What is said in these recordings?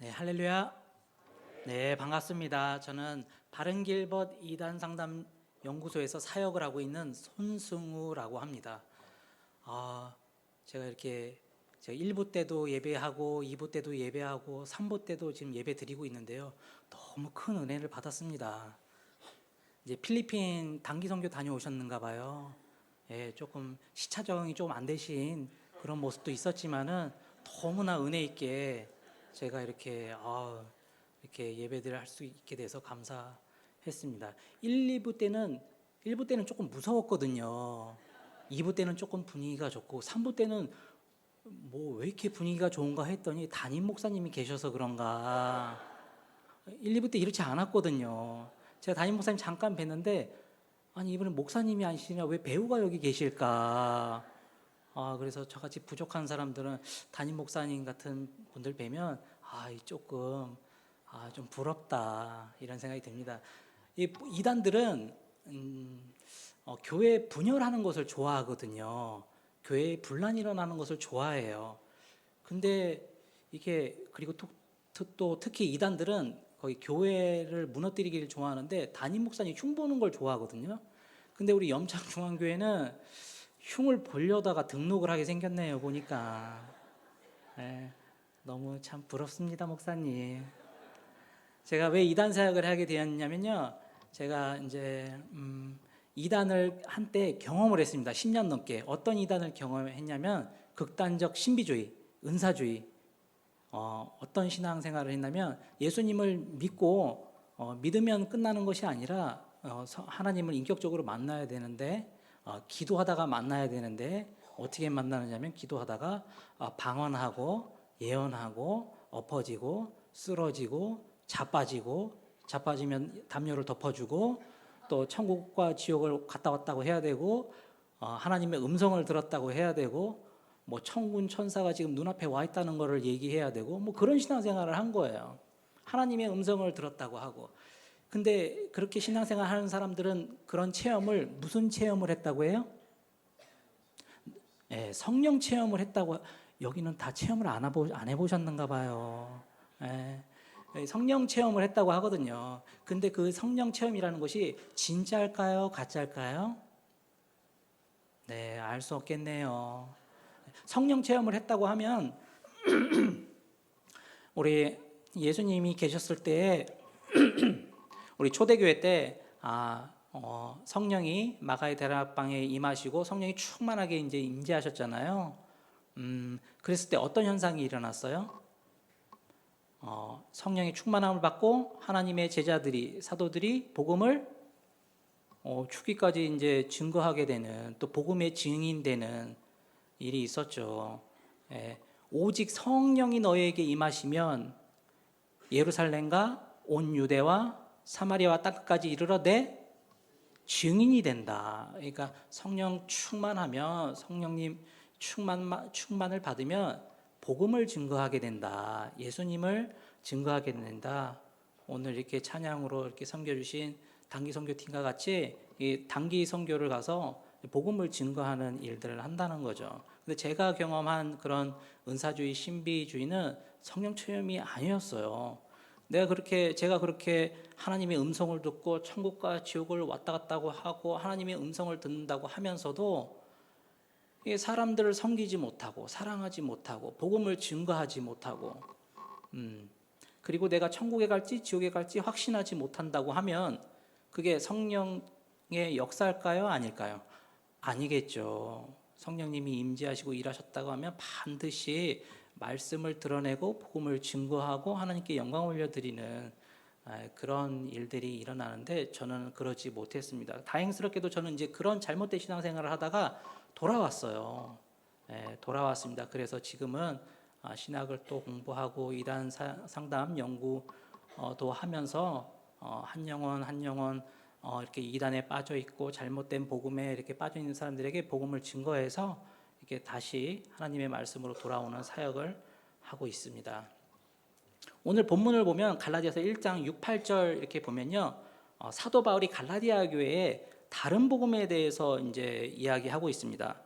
네, 할렐루야. 네, 반갑습니다. 저는 바른길벗 이단 상담 연구소에서 사역을 하고 있는 손승우라고 합니다. 아, 제가 이렇게 제가 1부 때도 예배하고 2부 때도 예배하고 3부 때도 지금 예배 드리고 있는데요. 너무 큰 은혜를 받았습니다. 이제 필리핀 단기 선교 다녀오셨는가 봐요. 예, 조금 시차 적응이 좀 안 되신 그런 모습도 있었지만은 너무나 은혜 있게 제가 이렇게 예배들을 할 수 있게 돼서 감사했습니다. 1부 때는 조금 무서웠거든요. 2부 때는 조금 분위기가 좋고 3부 때는 뭐 왜 이렇게 분위기가 좋은가 했더니 담임 목사님이 계셔서 그런가. 1, 2부 때 이렇지 않았거든요. 제가 담임 목사님 잠깐 뵀는데 아니 이번에 목사님이 아니시냐 왜 배우가 여기 계실까. 그래서 저같이 부족한 사람들은 담임 목사님 같은 분들 뵈면 조금 좀 부럽다 이런 생각이 듭니다. 이 이단들은 교회 분열하는 것을 좋아하거든요. 교회에 분란이 일어나는 것을 좋아해요. 근데 이게 그리고 또 특히 이단들은 거의 교회를 무너뜨리기를 좋아하는데 담임 목사님 흉 보는 걸 좋아하거든요. 근데 우리 염창중앙교회는 흉을 보려다가 등록을 하게 생겼네요. 보니까 너무 참 부럽습니다, 목사님. 제가 왜 이단 사역을 하게 되었냐면요, 제가 이제 이단을 한때 경험을 했습니다. 10년 넘게. 어떤 이단을 경험했냐면 극단적 신비주의, 은사주의. 어떤 신앙생활을 했냐면 예수님을 믿고 믿으면 끝나는 것이 아니라 하나님을 인격적으로 만나야 되는데 기도하다가 만나야 되는데 어떻게 만나느냐면 기도하다가 방언하고 예언하고 엎어지고 쓰러지고 자빠지면 담요를 덮어주고 또 천국과 지옥을 갔다 왔다고 해야 되고 하나님의 음성을 들었다고 해야 되고 뭐 천군 천사가 지금 눈앞에 와 있다는 것을 얘기해야 되고 뭐 그런 신앙생활을 한 거예요. 하나님의 음성을 들었다고 하고. 근데 그렇게 신앙생활 하는 사람들은 그런 체험을 무슨 체험을 했다고 해요? 성령 체험을 했다고. 여기는 다 체험을 안 해보셨는가 봐요. 성령 체험을 했다고 하거든요. 근데 그 성령 체험이라는 것이 진짜일까요? 가짜일까요? 네, 알 수 없겠네요. 성령 체험을 했다고 하면 우리 예수님이 계셨을 때 우리 초대교회 때 성령이 마가의 다락방에 임하시고 성령이 충만하게 이제 임재하셨잖아요. 그랬을 때 어떤 현상이 일어났어요? 성령의 충만함을 받고 하나님의 제자들이 사도들이 복음을 죽기까지 이제 증거하게 되는 또 복음의 증인되는 일이 있었죠. 오직 성령이 너에게 임하시면 예루살렘과 온 유대와 사마리아와 땅끝까지 이르러 내 증인이 된다. 그러니까 성령 충만하면 성령님 충만을 받으면 복음을 증거하게 된다. 예수님을 증거하게 된다. 오늘 이렇게 찬양으로 이렇게 섬겨주신 단기 선교팀과 같이 이 단기 선교를 가서 복음을 증거하는 일들을 한다는 거죠. 근데 제가 경험한 그런 은사주의, 신비주의는 성령 체험이 아니었어요. 제가 그렇게 하나님의 음성을 듣고 천국과 지옥을 왔다 갔다 하고 하나님의 음성을 듣는다고 하면서도 사람들을 섬기지 못하고 사랑하지 못하고 복음을 증거하지 못하고 그리고 내가 천국에 갈지 지옥에 갈지 확신하지 못한다고 하면 그게 성령의 역사일까요? 아닐까요? 아니겠죠. 성령님이 임재하시고 일하셨다고 하면 반드시 말씀을 드러내고 복음을 증거하고 하나님께 영광 올려드리는 그런 일들이 일어나는데 저는 그러지 못했습니다. 다행스럽게도 저는 이제 그런 잘못된 신앙생활을 하다가 돌아왔어요. 돌아왔습니다. 그래서 지금은 신학을 또 공부하고 이단 상담 연구도 하면서 한 영혼 이렇게 이단에 빠져 있고 잘못된 복음에 이렇게 빠져 있는 사람들에게 복음을 증거해서 이렇게 다시 하나님의 말씀으로 돌아오는 사역을 하고 있습니다. 오늘 본문을 보면 갈라디아서 1장 6, 8절 이렇게 보면요, 사도 바울이 갈라디아 교회에 다른 복음에 대해서 이제 이야기하고 있습니다.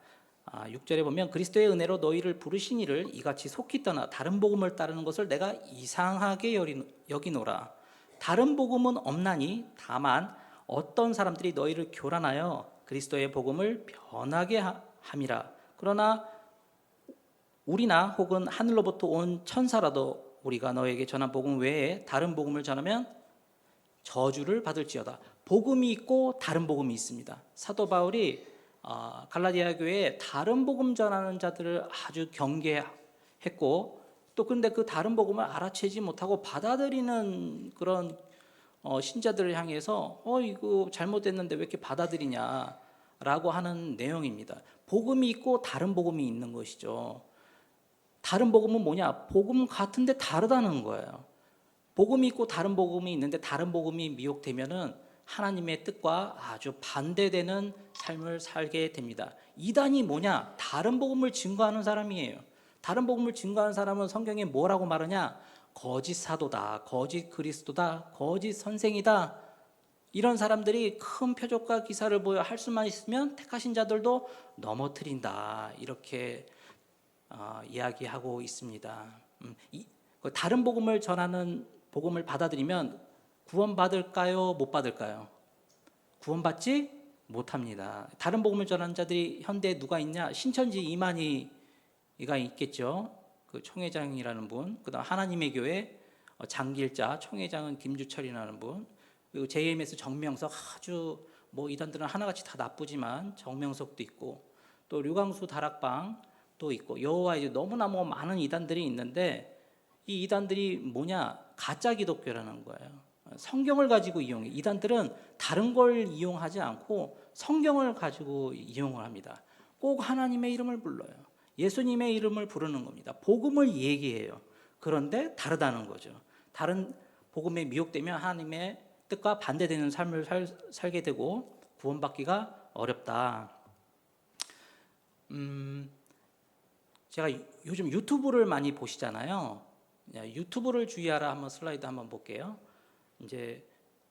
6절에 보면 그리스도의 은혜로 너희를 부르신 이를 이같이 속히 떠나 다른 복음을 따르는 것을 내가 이상하게 여기노라. 다른 복음은 없나니 다만 어떤 사람들이 너희를 교란하여 그리스도의 복음을 변하게 함이라. 그러나 우리나 혹은 하늘로부터 온 천사라도 우리가 너에게 전한 복음 외에 다른 복음을 전하면 저주를 받을지어다. 복음이 있고 다른 복음이 있습니다. 사도 바울이 갈라디아 교회에 다른 복음 전하는 자들을 아주 경계했고, 또 근데 그 다른 복음을 알아채지 못하고 받아들이는 그런 신자들을 향해서 이거 잘못됐는데 왜 이렇게 받아들이냐라고 하는 내용입니다. 복음이 있고 다른 복음이 있는 것이죠. 다른 복음은 뭐냐? 복음 같은데 다르다는 거예요. 복음이 있고 다른 복음이 있는데 다른 복음이 미혹되면은 하나님의 뜻과 아주 반대되는 삶을 살게 됩니다. 이단이 뭐냐? 다른 복음을 증거하는 사람이에요. 다른 복음을 증거하는 사람은 성경에 뭐라고 말하냐? 거짓 사도다, 거짓 그리스도다, 거짓 선생이다. 이런 사람들이 큰 표적과 기사를 보여 할 수만 있으면 택하신 자들도 넘어뜨린다. 이렇게 이야기하고 있습니다. 다른 복음을 전하는 복음을 받아들이면 구원받을까요? 못 받을까요? 구원받지 못합니다. 다른 복음을 전하는 자들이 현대에 누가 있냐? 신천지 이만희가 있겠죠. 그 총회장이라는 분. 그다음 하나님의 교회 장길자, 총회장은 김주철이라는 분. 그리고 JMS 정명석, 아주 이단들은 하나같이 다 나쁘지만 정명석도 있고, 또 류광수 다락방도 있고, 여호와의 너무나 많은 이단들이 있는데, 이 이단들이 뭐냐? 가짜 기독교라는 거예요. 성경을 가지고 이용해. 이단들은 다른 걸 이용하지 않고 성경을 가지고 이용을 합니다. 꼭 하나님의 이름을 불러요. 예수님의 이름을 부르는 겁니다. 복음을 얘기해요. 그런데 다르다는 거죠. 다른 복음에 미혹되면 하나님의 뜻과 반대되는 삶을 살게 되고 구원받기가 어렵다. 제가 요즘 유튜브를 많이 보시잖아요. 유튜브를 주의하라 한번 슬라이드 한번 볼게요. 이제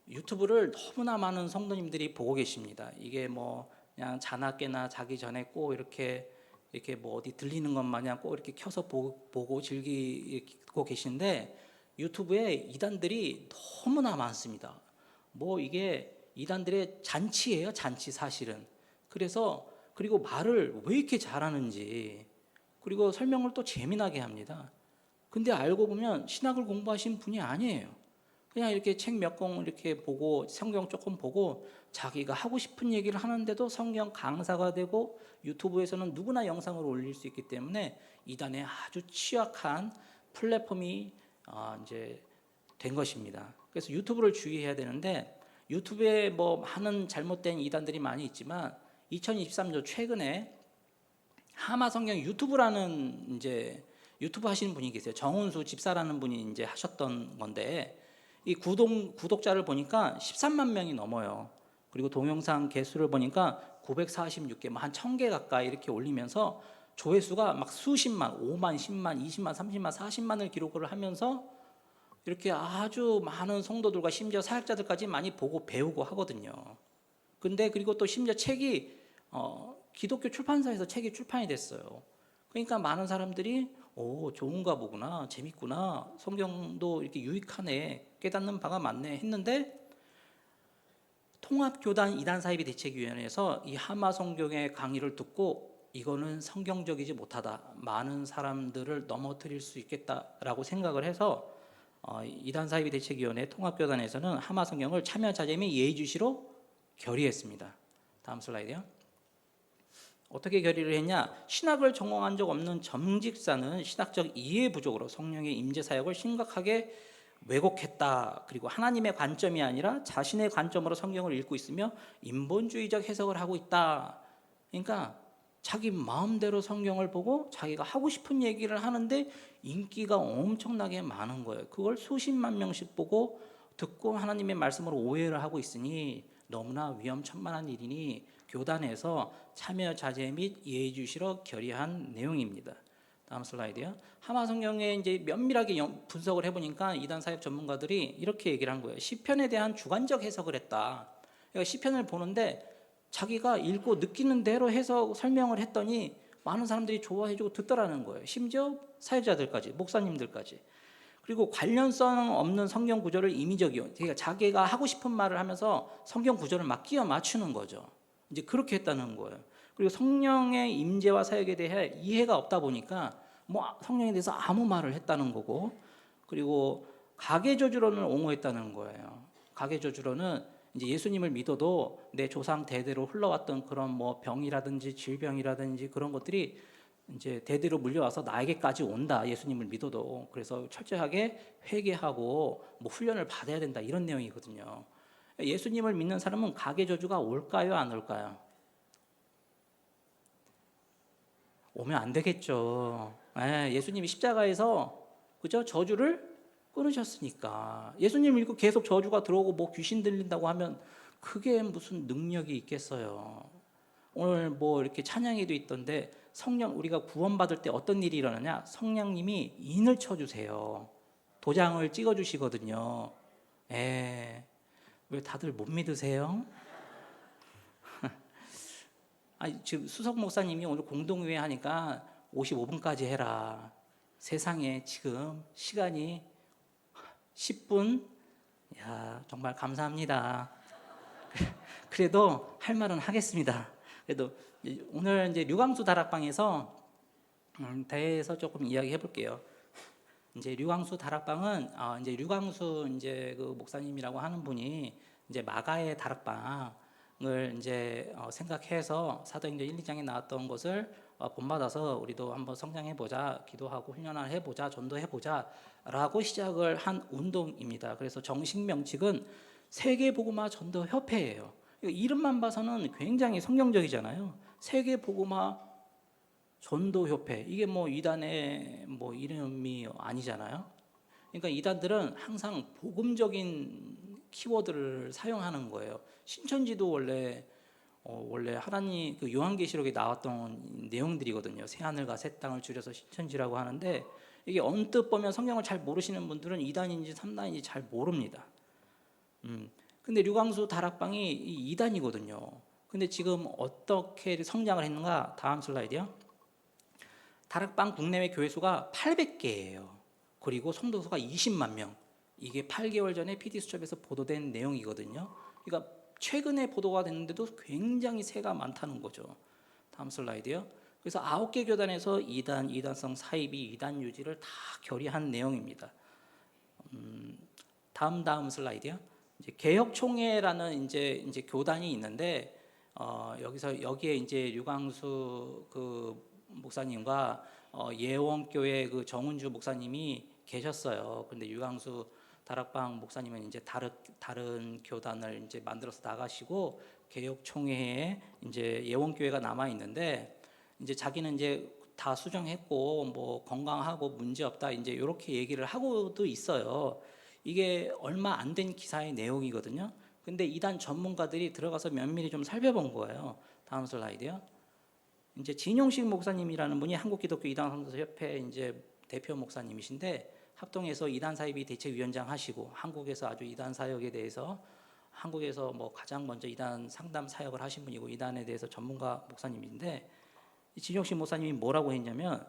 유튜브를 너무나 많은 성도님들이 보고 계십니다. 이게 그냥 자나깨나 자기 전에 꼭 이렇게 어디 들리는 것 마냥 꼭 이렇게 켜서 보고 즐기고 계신데, 유튜브에 이단들이 너무나 많습니다. 이게 이단들의 잔치예요, 잔치 사실은. 그리고 말을 왜 이렇게 잘하는지, 그리고 설명을 또 재미나게 합니다. 근데 알고 보면 신학을 공부하신 분이 아니에요. 그냥 이렇게 책 몇 권 이렇게 보고 성경 조금 보고 자기가 하고 싶은 얘기를 하는데도 성경 강사가 되고, 유튜브에서는 누구나 영상을 올릴 수 있기 때문에 이단의 아주 취약한 플랫폼이 이제 된 것입니다. 그래서 유튜브를 주의해야 되는데, 유튜브에 많은 잘못된 이단들이 많이 있지만 2023년 최근에 하마 성경 유튜브라는 이제 유튜브 하시는 분이 계세요. 정은수 집사라는 분이 이제 하셨던 건데, 이 구독자를 보니까 13만 명이 넘어요. 그리고 동영상 개수를 보니까 946개, 한 1000개 가까이 이렇게 올리면서 조회수가 막 수십만, 5만, 10만, 20만, 30만, 40만을 기록을 하면서 이렇게 아주 많은 성도들과 심지어 사역자들까지 많이 보고 배우고 하거든요. 근데 그리고 또 심지어 책이 기독교 출판사에서 책이 출판이 됐어요. 그러니까 많은 사람들이 좋은가 보구나, 재밌구나, 성경도 이렇게 유익하네, 깨닫는 바가 많네 했는데, 통합교단 이단사이비 대책위원회에서 이 하마 성경의 강의를 듣고 이거는 성경적이지 못하다, 많은 사람들을 넘어뜨릴 수 있겠다라고 생각을 해서 이단사이비 대책위원회 통합교단에서는 하마 성경을 참여 자제 및 예의주시로 결의했습니다. 다음 슬라이드요. 어떻게 결의를 했냐? 신학을 전공한 적 없는 점직사는 신학적 이해 부족으로 성령의 임재 사역을 심각하게 왜곡했다. 그리고 하나님의 관점이 아니라 자신의 관점으로 성경을 읽고 있으며 인본주의적 해석을 하고 있다. 그러니까 자기 마음대로 성경을 보고 자기가 하고 싶은 얘기를 하는데 인기가 엄청나게 많은 거예요. 그걸 수십만 명씩 보고 듣고 하나님의 말씀으로 오해를 하고 있으니 너무나 위험천만한 일이니 교단에서 참여 자제 및 예의주시로 결의한 내용입니다. 다음 슬라이드요. 하마 성경에 이제 면밀하게 분석을 해보니까 이단 사역 전문가들이 이렇게 얘기를 한 거예요. 시편에 대한 주관적 해석을 했다. 그러니까 시편을 보는데 자기가 읽고 느끼는 대로 해석 설명을 했더니 많은 사람들이 좋아해주고 듣더라는 거예요. 심지어 사역자들까지, 목사님들까지. 그리고 관련성 없는 성경 구절을 임의적이요. 그러니까 자기가 하고 싶은 말을 하면서 성경 구절을 막 끼워 맞추는 거죠. 이제 그렇게 했다는 거예요. 그리고 성령의 임재와 사역에 대해 이해가 없다 보니까 뭐 성령에 대해서 아무 말을 했다는 거고, 그리고 가계저주론을 옹호했다는 거예요. 가계저주론은 이제 예수님을 믿어도 내 조상 대대로 흘러왔던 그런 뭐 병이라든지 질병이라든지 그런 것들이 이제 대대로 물려와서 나에게까지 온다. 예수님을 믿어도. 그래서 철저하게 회개하고 뭐 훈련을 받아야 된다. 이런 내용이거든요. 예수님을 믿는 사람은 가계저주가 올까요, 안 올까요? 오면 안 되겠죠. 예수님이 십자가에서 그죠? 저주를 끊으셨으니까. 예수님 믿고 계속 저주가 들어오고 뭐 귀신 들린다고 하면 그게 무슨 능력이 있겠어요. 오늘 뭐 이렇게 찬양에도 있던데 성령, 우리가 구원받을 때 어떤 일이 일어나냐? 성령님이 인을 쳐주세요. 도장을 찍어주시거든요. 왜 다들 못 믿으세요? 아니, 지금 수석 목사님이 오늘 공동회의 하니까 55분까지 해라. 세상에 지금 시간이 10분? 야, 정말 감사합니다. 그래도 할 말은 하겠습니다. 그래도 오늘 이제 류광수 다락방에서 대해서 조금 이야기해 볼게요. 이제 류광수 다락방은 이제 류광수 이제 그 목사님이라고 하는 분이 이제 마가의 다락방을 이제 생각해서 사도행전 1, 2장에 나왔던 것을 본받아서 우리도 한번 성장해 보자, 기도하고 훈련을 해 보자, 전도해 보자라고 시작을 한 운동입니다. 그래서 정식 명칭은 세계복음화 전도 협회예요. 이름만 봐서는 굉장히 성경적이잖아요. 세계복음화 전도협회, 이게 뭐 이단의 뭐 이름이 아니잖아요. 그러니까 이단들은 항상 복음적인 키워드를 사용하는 거예요. 신천지도 원래 하나님 그 요한계시록에 나왔던 내용들이거든요. 새 하늘과 새 땅을 줄여서 신천지라고 하는데, 이게 언뜻 보면 성경을 잘 모르시는 분들은 2단인지 3단인지 잘 모릅니다. 근데 류광수 다락방이 2단이거든요. 근데 지금 어떻게 성장을 했는가? 다음 슬라이드요. 다락방 국내외 교회 수가 800개예요. 그리고 성도 수가 20만 명. 이게 8개월 전에 PD수첩에서 보도된 내용이거든요. 그러니까 최근에 보도가 됐는데도 굉장히 세가 많다는 거죠. 다음 슬라이드요. 그래서 9개 교단에서 2단, 2단성 사이비, 2단 유지를 다 결의한 내용입니다. 다음 슬라이드요. 이제 개혁총회라는 이제 교단이 있는데, 여기에 이제 류광수 그 목사님과 예원교회 그 정은주 목사님이 계셨어요. 근데 류광수 다락방 목사님은 이제 다른 교단을 이제 만들어서 나가시고 개혁총회에 이제 예원교회가 남아 있는데, 이제 자기는 이제 다 수정했고 뭐 건강하고 문제 없다 이제 이렇게 얘기를 하고도 있어요. 이게 얼마 안 된 기사의 내용이거든요. 근데 이단 전문가들이 들어가서 면밀히 좀 살펴본 거예요. 다음 슬라이드요. 이제 진용식 목사님이라는 분이 한국기독교 이단 선교협회 이제 대표 목사님이신데, 합동해서 이단 사이비 대책위원장 하시고 한국에서 아주 이단 사역에 대해서 한국에서 뭐 가장 먼저 이단 상담 사역을 하신 분이고 이단에 대해서 전문가 목사님인데, 진용식 목사님이 뭐라고 했냐면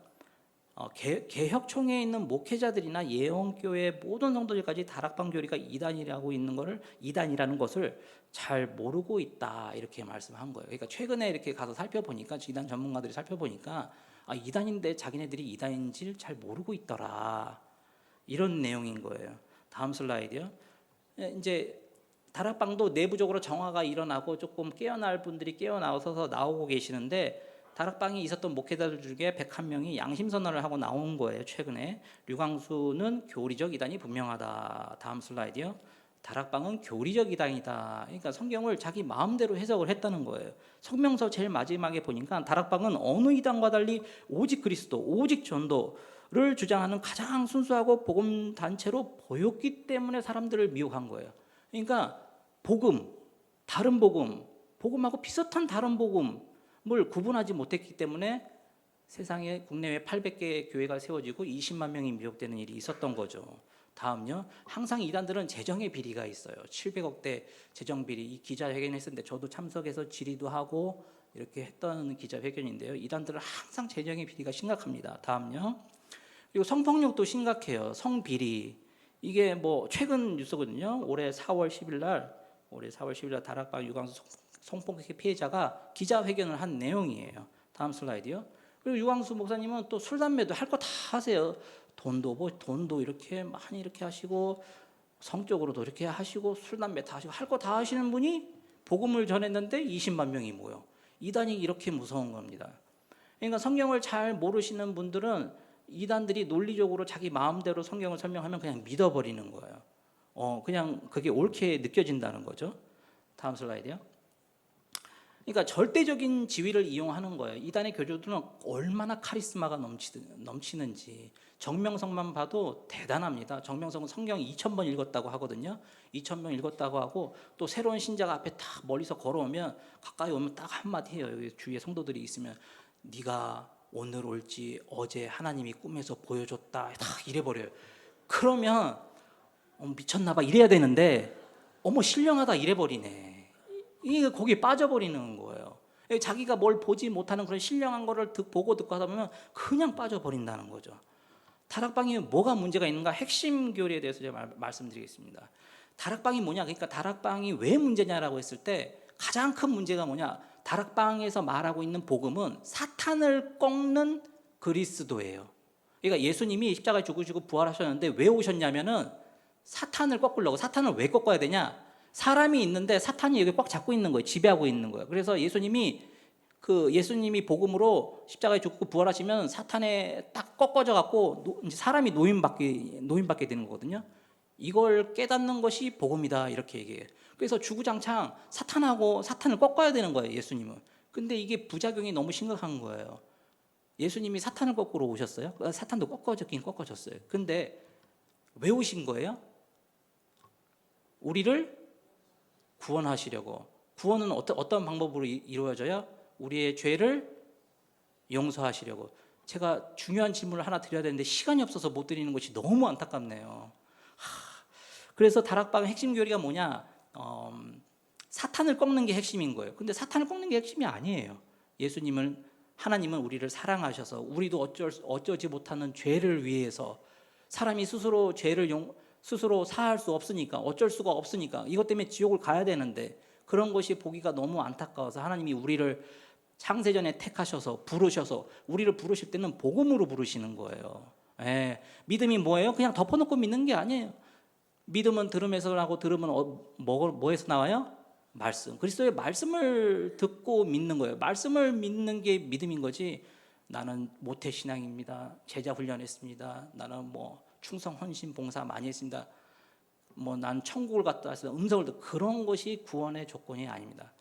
개혁총회에 있는 목회자들이나 예원교회 모든 성도들까지 다락방 교리가 이단이라는 것을 잘 모르고 있다 이렇게 말씀한 거예요. 그러니까 최근에 이렇게 가서 살펴보니까 이단 전문가들이 살펴보니까 이단인데 자기네들이 이단인지를 잘 모르고 있더라 이런 내용인 거예요. 다음 슬라이드요. 이제 다락방도 내부적으로 정화가 일어나고 조금 깨어날 분들이 깨어나서 나오고 계시는데, 다락방이 있었던 목회자들 중에 101명이 양심선언을 하고 나온 거예요. 최근에 류광수는 교리적 이단이 분명하다. 다음 슬라이드요. 다락방은 교리적 이단이다. 그러니까 성경을 자기 마음대로 해석을 했다는 거예요. 성명서 제일 마지막에 보니까 다락방은 어느 이단과 달리 오직 그리스도, 오직 전도를 주장하는 가장 순수하고 복음 단체로 보였기 때문에 사람들을 미혹한 거예요. 그러니까 다른 복음하고 비슷한 다른 복음을 구분하지 못했기 때문에 세상에 국내외 800개의 교회가 세워지고 20만 명이 미혹되는 일이 있었던 거죠. 다음요. 항상 이단들은 재정의 비리가 있어요. 700억대 재정 비리. 이 기자회견했었는데 저도 참석해서 질의도 하고 이렇게 했던 기자회견인데요. 이단들은 항상 재정의 비리가 심각합니다. 다음요. 그리고 성폭력도 심각해요. 성비리. 이게 뭐 최근 뉴스거든요. 올해 4월 10일 날 다락방 유광수 성폭력 피해자가 기자회견을 한 내용이에요. 다음 슬라이드요. 그리고 유광수 목사님은 또 술 담배도 할 거 다 하세요. 돈도 이렇게 많이 이렇게 하시고 성적으로도 이렇게 하시고 술 담배 다 하시고 할 거 다 하시는 분이 복음을 전했는데 20만 명이 모여. 이단이 이렇게 무서운 겁니다. 그러니까 성경을 잘 모르시는 분들은 이단들이 논리적으로 자기 마음대로 성경을 설명하면 그냥 믿어버리는 거예요. 그냥 그게 옳게 느껴진다는 거죠. 다음 슬라이드요. 그러니까 절대적인 지위를 이용하는 거예요. 이단의 교주들은 얼마나 카리스마가 넘치는지. 정명석만 봐도 대단합니다. 정명석은 성경 2000번 읽었다고 하거든요. 2000번 읽었다고 하고 또 새로운 신자가 앞에 딱 멀리서 걸어오면 가까이 오면 딱 한마디 해요. 여기 주위에 성도들이 있으면 네가 오늘 올지 어제 하나님이 꿈에서 보여줬다. 딱 이래버려요. 그러면 미쳤나 봐 이래야 되는데 어머 신령하다 이래버리네. 이게 거기에 빠져버리는 거예요. 자기가 뭘 보지 못하는 그런 신령한 거를 보고 듣고 하다 보면 그냥 빠져버린다는 거죠. 다락방이 뭐가 문제가 있는가? 핵심 교리에 대해서 제가 말씀드리겠습니다. 다락방이 뭐냐? 그러니까 다락방이 왜 문제냐라고 했을 때 가장 큰 문제가 뭐냐? 다락방에서 말하고 있는 복음은 사탄을 꺾는 그리스도예요. 그러니까 예수님이 십자가에 죽으시고 부활하셨는데 왜 오셨냐면은 사탄을 꺾으려고. 사탄을 왜 꺾어야 되냐? 사람이 있는데 사탄이 여기 꽉 잡고 있는 거예요. 지배하고 있는 거예요. 그래서 예수님이 복음으로 십자가에 죽고 부활하시면 사탄에 딱 꺾어져 갖고 이제 사람이 노임받게 되는 거거든요. 이걸 깨닫는 것이 복음이다 이렇게 얘기해요. 그래서 주구장창 사탄을 꺾어야 되는 거예요. 예수님은. 근데 이게 부작용이 너무 심각한 거예요. 예수님이 사탄을 꺾으러 오셨어요. 사탄도 꺾어졌긴 꺾어졌어요. 근데 왜 오신 거예요? 우리를 구원하시려고. 구원은 어떤 방법으로 이루어져요? 우리의 죄를 용서하시려고. 제가 중요한 질문을 하나 드려야 되는데 시간이 없어서 못 드리는 것이 너무 안타깝네요. 그래서 다락방의 핵심 교리가 뭐냐? 사탄을 꺾는 게 핵심인 거예요. 근데 사탄을 꺾는 게 핵심이 아니에요. 하나님은 우리를 사랑하셔서 우리도 어쩌지 못하는 죄를 위해서 사람이 스스로 죄를 스스로 사할 수 없으니까 어쩔 수가 없으니까 이것 때문에 지옥을 가야 되는데 그런 것이 보기가 너무 안타까워서 하나님이 우리를 창세전에 택하셔서 부르셔서 우리를 부르실 때는 복음으로 부르시는 거예요. 믿음이 뭐예요? 그냥 덮어놓고 믿는 게 아니에요. 믿음은 들음에서 나고 들음은 뭐에서 나와요? 말씀. 그리스도의 말씀을 듣고 믿는 거예요. 말씀을 믿는 게 믿음인 거지. 나는 모태신앙입니다. 제자 훈련했습니다. 나는 충성 헌신 봉사 많이 했습니다. 난 천국을 갔다 왔습니다. 음성을 듣고 그런 것이 구원의 조건이 아닙니다.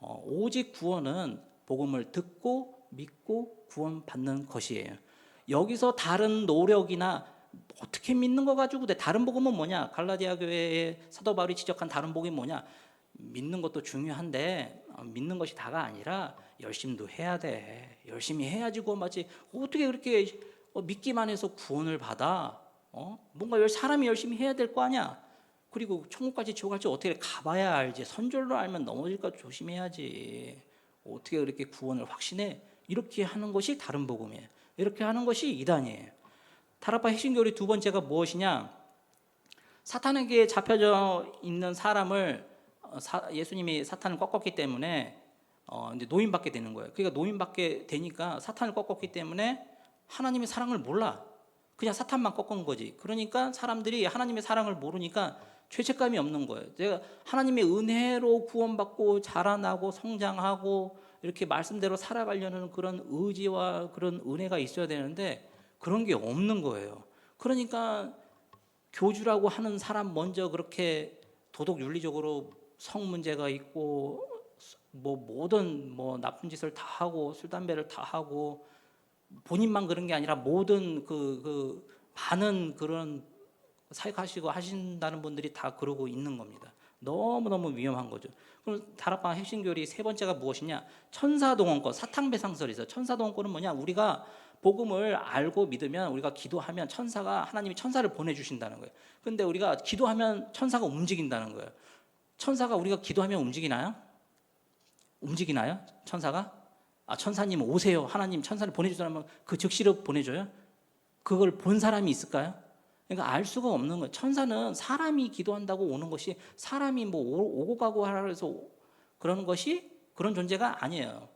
오직 구원은 복음을 듣고 믿고 구원받는 것이에요. 여기서 다른 노력이나 어떻게 믿는 거 가지고 다른 복음은 뭐냐? 갈라디아 교회의 사도 바울이 지적한 다른 복음이 뭐냐? 믿는 것도 중요한데 믿는 것이 다가 아니라 열심도 해야 돼. 열심히 해야지 구원받지. 어떻게 그렇게 믿기만 해서 구원을 받아? 뭔가 사람이 열심히 해야 될 거 아니야. 그리고 천국까지 지옥 갈지 어떻게 가봐야 알지. 선절로 알면 넘어질까 조심해야지. 어떻게 그렇게 구원을 확신해? 이렇게 하는 것이 다른 복음이에요. 이렇게 하는 것이 이단이에요. 다락방 핵심 교리 두 번째가 무엇이냐? 사탄에게 잡혀져 있는 사람을 예수님이 사탄을 꺾었기 때문에 이제 노임받게 되는 거예요. 그러니까 노임받게 되니까 사탄을 꺾었기 때문에 하나님의 사랑을 몰라. 그냥 사탄만 꺾은 거지. 그러니까 사람들이 하나님의 사랑을 모르니까 죄책감이 없는 거예요. 제가 하나님의 은혜로 구원받고 자라나고 성장하고 이렇게 말씀대로 살아가려는 그런 의지와 그런 은혜가 있어야 되는데 그런 게 없는 거예요. 그러니까 교주라고 하는 사람 먼저 그렇게 도덕 윤리적으로 성 문제가 있고 모든 나쁜 짓을 다 하고 술 담배를 다 하고 본인만 그런 게 아니라 모든 많은 그런 사역하시고 하신다는 분들이 다 그러고 있는 겁니다. 너무너무 위험한 거죠. 그럼 다락방 핵심 교리 세 번째가 무엇이냐? 천사동원권, 사탕배상설이 있어요. 천사동원권은 뭐냐? 우리가 복음을 알고 믿으면 우리가 기도하면 하나님이 천사를 보내주신다는 거예요. 근데 우리가 기도하면 천사가 움직인다는 거예요. 천사가 우리가 기도하면 움직이나요? 움직이나요? 천사가? 천사님 오세요. 하나님 천사를 보내주자면 그 즉시로 보내줘요? 그걸 본 사람이 있을까요? 그러니까 알 수가 없는 거예요. 천사는 사람이 기도한다고 오는 것이, 사람이 뭐 오고 가고 하라 해서 그러는 것이 그런 존재가 아니에요.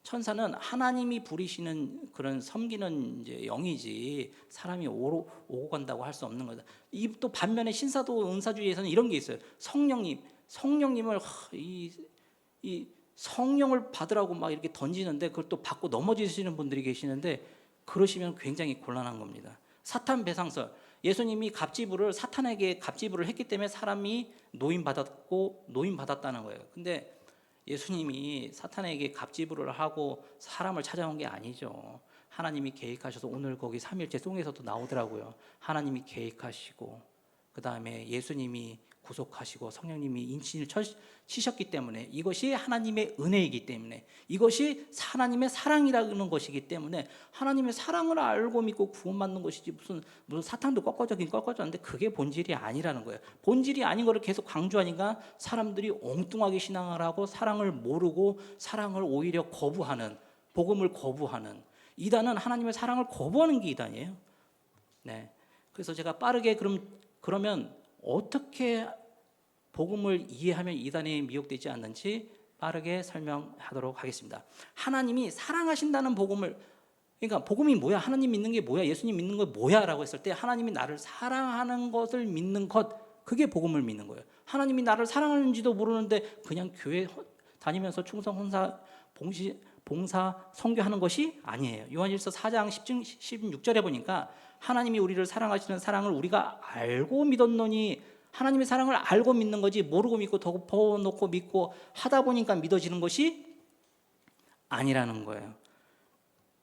천사는 하나님이 부리시는 그런 섬기는 이제 영이지, 사람이 오고 간다고 할 수 없는 거다. 이 또 반면에 신사도 은사주의에서는 이런 게 있어요. 성령님을 이 성령을 받으라고 막 이렇게 던지는데 그걸 또 받고 넘어지시는 분들이 계시는데, 그러시면 굉장히 곤란한 겁니다. 사탄 배상설, 예수님이 사탄에게 갑지부를 했기 때문에 사람이 노임 받았다는 거예요. 근데 예수님이 사탄에게 갑지부를 하고 사람을 찾아온 게 아니죠. 하나님이 계획하셔서, 오늘 거기 삼일째 송에서도 나오더라고요. 하나님이 계획하시고 그 다음에 예수님이 구속하시고 성령님이 인친을 치셨기 때문에, 이것이 하나님의 은혜이기 때문에, 이것이 하나님의 사랑이라는 것이기 때문에, 하나님의 사랑을 알고 믿고 구원받는 것이지, 무슨 사탕도 꺾어졌는데 그게 본질이 아니라는 거예요. 본질이 아닌 거를 계속 강조하니까 사람들이 엉뚱하게 신앙을 하고 사랑을 모르고 사랑을 오히려 거부하는, 복음을 거부하는, 이단은 하나님의 사랑을 거부하는 게 이단이에요. 네. 그래서 제가 빠르게 그러면 어떻게 복음을 이해하면 이단에 미혹되지 않는지 빠르게 설명하도록 하겠습니다. 하나님이 사랑하신다는 복음을, 그러니까 복음이 뭐야? 하나님 믿는 게 뭐야? 예수님 믿는 거 뭐야? 라고 했을 때, 하나님이 나를 사랑하는 것을 믿는 것, 그게 복음을 믿는 거예요. 하나님이 나를 사랑하는지도 모르는데 그냥 교회 다니면서 충성, 헌사, 봉사, 선교하는 것이 아니에요. 요한일서 4장 16절에 보니까 하나님이 우리를 사랑하시는 사랑을 우리가 알고 믿었노니, 하나님의 사랑을 알고 믿는 거지, 모르고 믿고 덮어놓고 믿고 하다 보니까 믿어지는 것이 아니라는 거예요.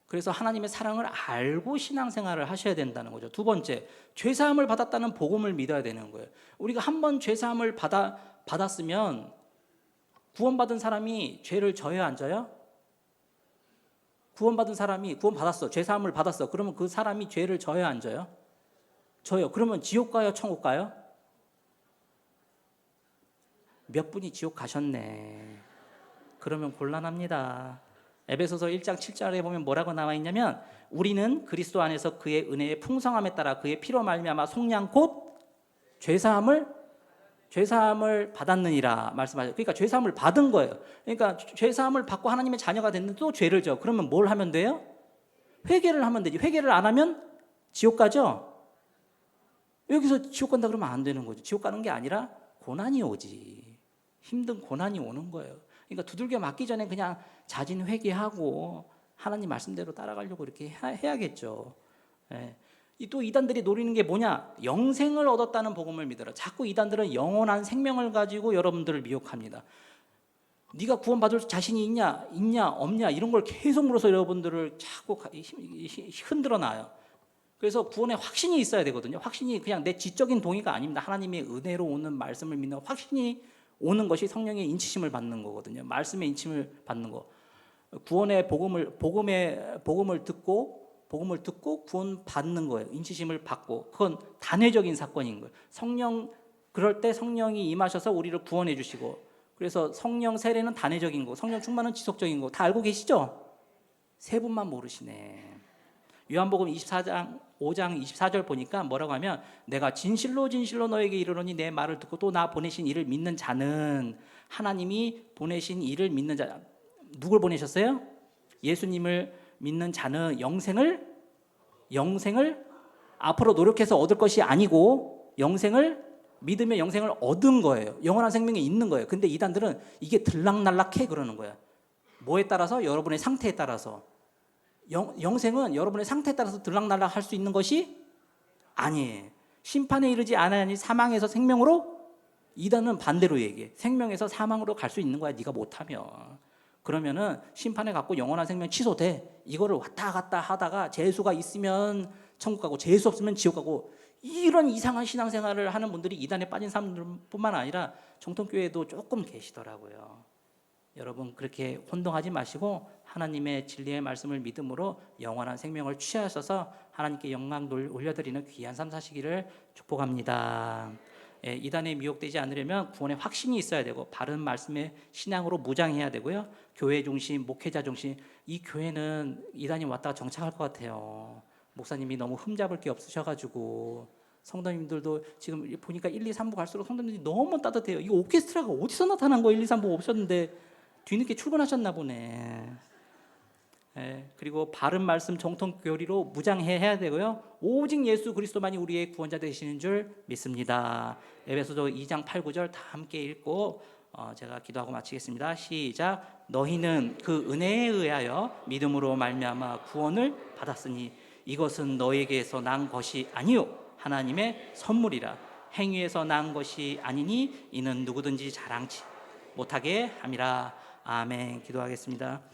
그래서 하나님의 사랑을 알고 신앙생활을 하셔야 된다는 거죠. 두 번째, 죄사함을 받았다는 복음을 믿어야 되는 거예요. 우리가 한번 죄사함을 받았으면, 구원받은 사람이 죄를 져야 안 져요? 구원받은 사람이 구원받았어, 죄사함을 받았어. 그러면 그 사람이 죄를 져야 안 져요? 져요. 그러면 지옥 가요, 천국 가요? 몇 분이 지옥 가셨네. 그러면 곤란합니다. 에베소서 1장 7절에 보면 뭐라고 나와 있냐면, 우리는 그리스도 안에서 그의 은혜의 풍성함에 따라 그의 피로 말미암아 속량 곧 죄사함을 받았느니라 말씀하죠. 그러니까 죄사함을 받은 거예요. 그러니까 죄사함을 받고 하나님의 자녀가 됐는데 또 죄를 져. 그러면 뭘 하면 돼요? 회개를 하면 되지. 회개를 안 하면 지옥 가죠. 여기서 지옥 간다 그러면 안 되는 거죠. 지옥 가는 게 아니라 고난이 오지. 힘든 고난이 오는 거예요. 그러니까 두들겨 맞기 전에 그냥 자진 회개하고 하나님 말씀대로 따라가려고 이렇게 해야겠죠. 예. 또 이단들이 노리는 게 뭐냐? 영생을 얻었다는 복음을 믿어라. 자꾸 이단들은 영원한 생명을 가지고 여러분들을 미혹합니다. 네가 구원받을 자신이 있냐 없냐 이런 걸 계속 물어서 여러분들을 자꾸 흔들어 놔요. 그래서 구원에 확신이 있어야 되거든요. 확신이 그냥 내 지적인 동의가 아닙니다. 하나님의 은혜로 오는 말씀을 믿는 확신이 오는 것이 성령의 인치심을 받는 거거든요. 말씀의 인침을 받는 거. 구원의 복음을 듣고 구원 받는 거예요. 인치심을 받고, 그건 단회적인 사건인 거예요. 그럴 때 성령이 임하셔서 우리를 구원해 주시고, 그래서 성령 세례는 단회적인 거, 성령 충만은 지속적인 거 다 알고 계시죠? 세 분만 모르시네. 요한복음 5장 24절 보니까 뭐라고 하면, 내가 진실로 너에게 이르노니 내 말을 듣고 또 나 보내신 이를 믿는 자는, 하나님이 보내신 이를 믿는 자, 누굴 보내셨어요? 예수님을 믿는 자는 영생을 앞으로 노력해서 얻을 것이 아니고, 믿으면 영생을 얻은 거예요. 영원한 생명이 있는 거예요. 근데 이단들은 이게 들락날락해 그러는 거야. 뭐에 따라서? 여러분의 상태에 따라서. 영생은 여러분의 상태에 따라서 들락날락 할 수 있는 것이 아니에요. 심판에 이르지 않으니 사망에서 생명으로, 이단은 반대로 얘기해. 생명에서 사망으로 갈 수 있는 거야, 네가 못하면. 그러면은 심판에 갖고 영원한 생명 취소돼. 이거를 왔다 갔다 하다가 재수가 있으면 천국 가고 재수 없으면 지옥 가고, 이런 이상한 신앙생활을 하는 분들이 이단에 빠진 사람들뿐만 아니라 정통교회에도 조금 계시더라고요. 여러분 그렇게 혼동하지 마시고 하나님의 진리의 말씀을 믿음으로 영원한 생명을 취하셔서 하나님께 영광 올려드리는 귀한 삶 사시기를 축복합니다. 이단에 미혹되지 않으려면 구원의 확신이 있어야 되고 바른 말씀의 신앙으로 무장해야 되고요. 교회 중심, 목회자 중심. 이 교회는 이단이 왔다가 정착할 것 같아요. 목사님이 너무 흠잡을 게 없으셔가지고 성도님들도 지금 보니까 1, 2, 3부 갈수록 성도님들이 너무 따뜻해요. 이거 오케스트라가 어디서 나타난 거예요? 1, 2, 3부 없었는데 뒤늦게 출근하셨나 보네. 그리고 바른 말씀 정통 교리로 무장해야 되고요. 오직 예수 그리스도만이 우리의 구원자 되시는 줄 믿습니다. 에베소서 2장 8, 9절 다 함께 읽고 제가 기도하고 마치겠습니다. 시작. 너희는 그 은혜에 의하여 믿음으로 말미암아 구원을 받았으니 이것은 너에게서 난 것이 아니요 하나님의 선물이라. 행위에서 난 것이 아니니 이는 누구든지 자랑치 못하게 함이라. 아멘. 기도하겠습니다.